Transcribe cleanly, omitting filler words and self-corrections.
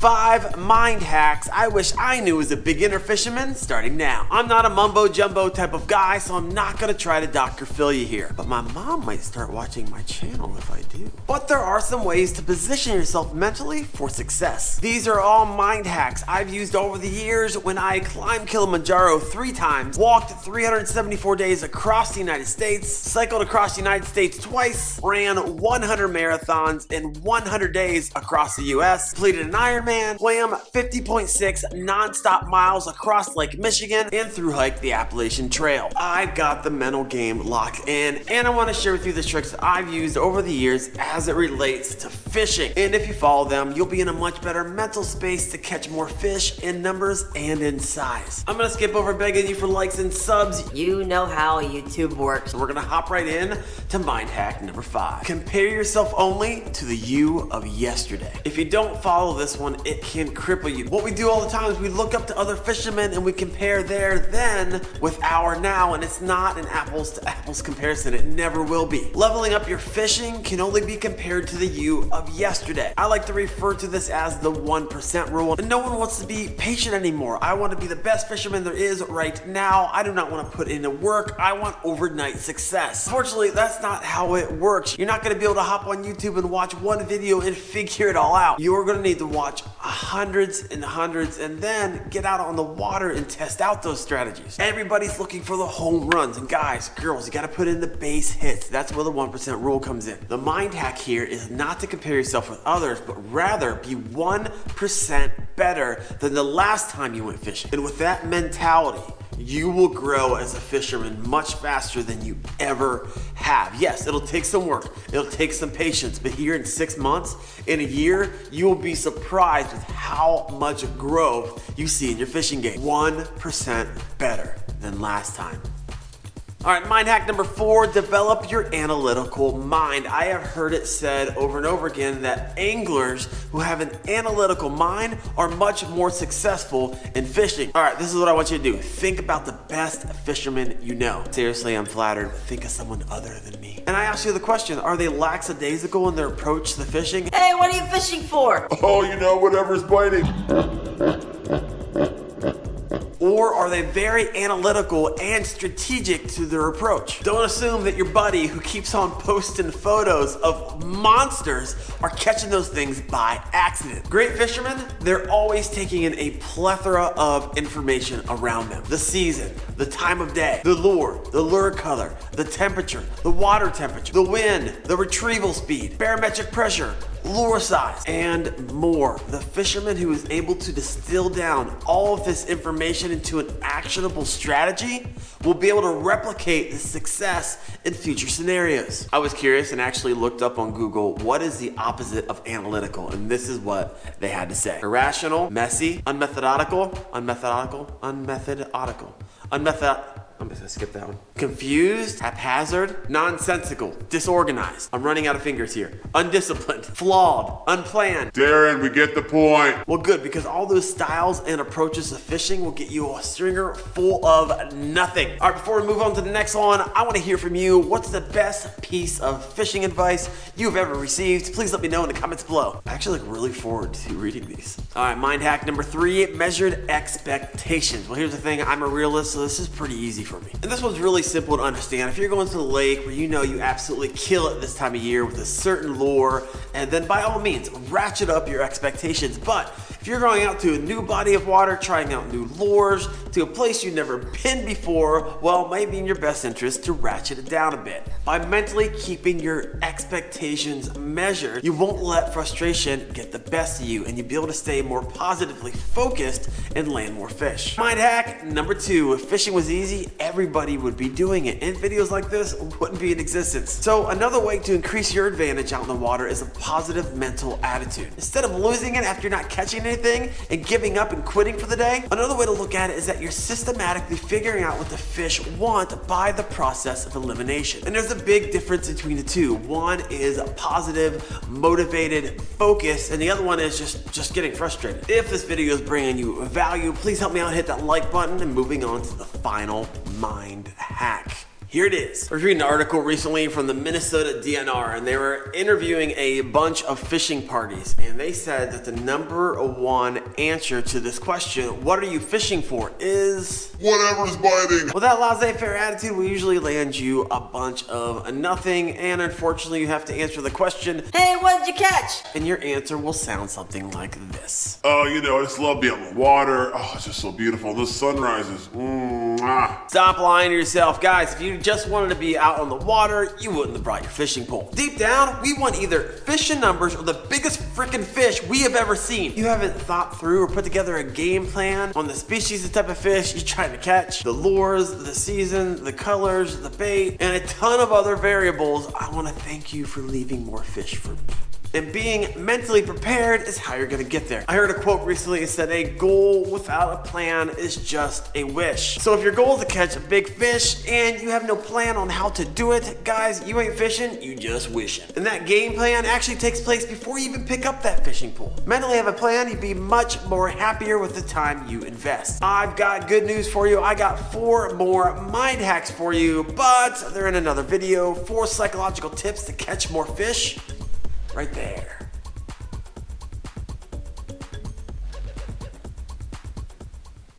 5 mind hacks I wish I knew as a beginner fisherman starting now. I'm not a mumbo jumbo type of guy, so I'm not gonna try to Dr. Phil you here. But my mom might start watching my channel if I do. But there are some ways to position yourself mentally for success. These are all mind hacks I've used over the years when I climbed Kilimanjaro 3 times, walked 374 days across the United States, cycled across the United States twice, ran 100 marathons in 100 days across the US, completed an Ironman, swam 50.6 non-stop miles across Lake Michigan, and through hiked the Appalachian Trail. I've got the mental game locked in, and I want to share with you the tricks that I've used over the years as it relates to fishing. And if you follow them, you'll be in a much better mental space to catch more fish in numbers and in size. I'm gonna skip over begging you for likes and subs. You know how YouTube works. So we're gonna hop right in to mind hack number 5. Compare yourself only to the you of yesterday. If you don't follow this one, it can cripple you. What we do all the time is we look up to other fishermen and we compare their then with our now, and it's not an apples to apples comparison. It never will be. Leveling up your fishing can only be compared to the you of yesterday. I like to refer to this as the 1% rule. And no one wants to be patient anymore. I want to be the best fisherman there is right now. I do not want to put in the work. I want overnight success. Unfortunately, that's not how it works. You're not going to be able to hop on YouTube and watch one video and figure it all out. You're going to need to watch hundreds and hundreds and then get out on the water and test out those strategies. Everybody's looking for the home runs, and guys, girls, you got to put in the base hits. That's where the 1% rule comes in. The mind hack here is not to compare yourself with others, but rather be 1% better than the last time you went fishing. And with that mentality, you will grow as a fisherman much faster than you ever have. Yes, it'll take some work, it'll take some patience, but here in 6 months, in a year, you will be surprised with how much growth you see in your fishing game. 1% better than last time. All right, mind hack number 4, develop your analytical mind. I have heard it said over and over again that anglers who have an analytical mind are much more successful in fishing. All right, this is what I want you to do. Think about the best fishermen you know. Seriously, I'm flattered. Think of someone other than me. And I ask you the question, are they lackadaisical in their approach to fishing? Hey, what are you fishing for? Oh, you know, whatever's biting. Or are they very analytical and strategic to their approach? Don't assume that your buddy who keeps on posting photos of monsters are catching those things by accident. Great fishermen, they're always taking in a plethora of information around them. The season, the time of day, the lure color, the temperature, the water temperature, the wind, the retrieval speed, barometric pressure, lure size, and more. The fisherman who is able to distill down all of this information into an actionable strategy will be able to replicate the success in future scenarios. I was curious and actually looked up on Google what is the opposite of analytical, and this is what they had to say. Irrational, messy, unmethodical, I'm gonna skip that one. Confused, haphazard, nonsensical, disorganized. I'm running out of fingers here. Undisciplined, flawed, unplanned. Darren, we get the point. Well, good, because all those styles and approaches to fishing will get you a stringer full of nothing. All right, before we move on to the next one, I want to hear from you. What's the best piece of fishing advice you've ever received? Please let me know in the comments below. I actually look really forward to reading these. All right, mind hack number 3, measured expectations. Well, here's the thing, I'm a realist, so this is pretty easy for me. And this one's really simple to understand. If you're going to the lake where you know you absolutely kill it this time of year with a certain lure, and then by all means, ratchet up your expectations. But if you're going out to a new body of water, trying out new lures, to a place you've never been before, well, it might be in your best interest to ratchet it down a bit. By mentally keeping your expectations measured, you won't let frustration get the best of you, and you'll be able to stay more positively focused and land more fish. Mind hack number 2, if fishing was easy, everybody would be doing it, and videos like this wouldn't be in existence. So another way to increase your advantage out in the water is a positive mental attitude. Instead of losing it after not catching anything and giving up and quitting for the day, another way to look at it is that you're systematically figuring out what the fish want by the process of elimination. And there's a big difference between the two. One is a positive, motivated, focus, and the other one is just getting frustrated. If this video is bringing you value, please help me out, hit that like button, and moving on to the final mind hack. Here it is. I was reading an article recently from the Minnesota DNR, and they were interviewing a bunch of fishing parties, and they said that the number one answer to this question, what are you fishing for, is Whatever's biting. with that laissez-faire attitude will usually land you a bunch of nothing, and unfortunately you have to answer the question, Hey, what did you catch? and your answer will sound something like this. Oh, you know, I just love being on the water. Oh, it's just so beautiful. The sunrises. Stop lying to yourself. Guys, if you just wanted to be out on the water, you wouldn't have brought your fishing pole. Deep down, we want either fish in numbers or the biggest freaking fish we have ever seen. You haven't thought through or put together a game plan on the species, the type of fish you're trying to catch, the lures, the season, the colors, the bait, and a ton of other variables. I want to thank you for leaving more fish for me. And being mentally prepared is how you're gonna get there. I heard a quote recently that said, a goal without a plan is just a wish. So if your goal is to catch a big fish and you have no plan on how to do it, guys, you ain't fishing, you just wishing. And that game plan actually takes place before you even pick up that fishing pole. Mentally have a plan, you'd be much more happier with the time you invest. I've got good news for you. I got 4 more mind hacks for you, but they're in another video. 4 psychological tips to catch more fish. Right there.